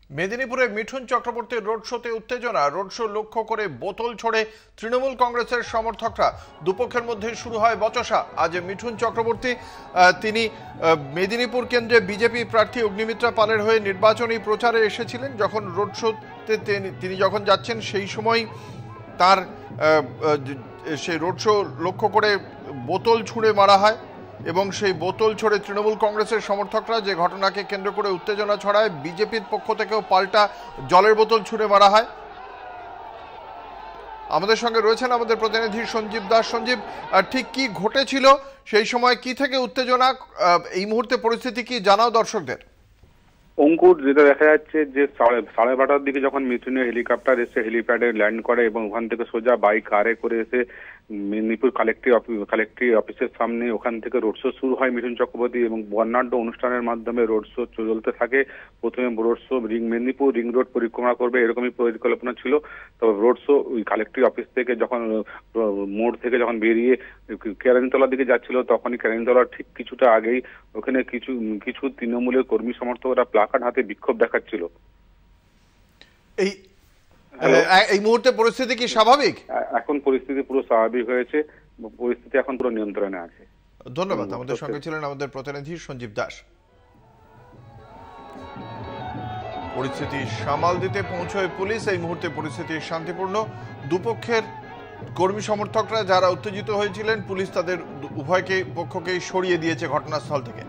মেদিনীপুরে মিঠুন চক্রবর্তীর রোড শোতে উত্তেজনা। রোড শো লক্ষ্য করে বোতল ছোড়ে তৃণমূল কংগ্রেসের সমর্থকরা। দুপক্ষের মধ্যে শুরু হয় বচসা। আজ মিঠুন চক্রবর্তী তিনি মেদিনীপুর কেন্দ্রে বিজেপি প্রার্থী অগ্নিমিত্রা পালের হয়ে নির্বাচনী প্রচারে এসেছিলেন। যখন রোড শোতে তিনি যখন যাচ্ছেন সেই সময় তার সেই রোড শো লক্ষ্য করে বোতল ছুঁড়ে মারা হয় এবং সেই বোতল ছড়ে তৃণমূল কংগ্রেসের সমর্থকরা, যে ঘটনাকে কেন্দ্র করে উত্তেজনা ছড়ায়। বিজেপির পক্ষ থেকেও পাল্টা জলের বোতল ছুঁড়ে মারা হয়। আমাদের সঙ্গে রয়েছেন আমাদের প্রতিনিধি সঞ্জীব দাস। সঞ্জীব, ঠিক কি ঘটেছিল সেই সময়, কি থেকে উত্তেজনা, এই মুহূর্তে পরিস্থিতি কি জানাও দর্শকদের। অঙ্কুর, যেটা দেখা যাচ্ছে যে 12:30টার দিকে যখন মিঠুনের হেলিকপ্টার এসে হেলিপ্যাডে ল্যান্ড করে এবং ওখান থেকে সোজা বাইক কারে করে এসে মেদিনীপুর কালেক্টর অফিসের সামনে ওখান থেকে রোড শো শুরু হয় মিঠুন চক্রবর্তী এবং বর্ণাঢ্য অনুষ্ঠানের মাধ্যমে রোড শো চলতে থাকে। প্রথমে road show Medinipur ring road পরিক্রমা করবে এরকমই পরিকল্পনা ছিল। তবে রোড শো ওই কালেক্টর অফিস থেকে যখন মোড় থেকে যখন বেরিয়ে কেরানীতলার দিকে যাচ্ছিল, তখনই কেরানীতলার ঠিক কিছুটা আগেই ওখানে কিছু তৃণমূলের কর্মী সমর্থকরা প্লাকার্ড হাতে বিক্ষোভ দেখাচ্ছিল। এই মুহূর্তে পরিস্থিতি কি স্বাভাবিক? এখন পরিস্থিতি পুরো স্বাভাবিক হয়েছে, পরিস্থিতি এখন পুরো নিয়ন্ত্রণে আছে। ধন্যবাদ। আমাদের সঙ্গে ছিলেন আমাদের প্রতিনিধি সঞ্জীব দাস। পরিস্থিতি সামাল দিতে পৌঁছয় পুলিশ। এই মুহূর্তে পরিস্থিতি শান্তিপূর্ণ। দুপক্ষের কর্মী সমর্থকরা যারা উত্তেজিত হয়েছিলেন, পুলিশ তাদের উভয়কে পক্ষকেই সরিয়ে দিয়েছে ঘটনাস্থল থেকে।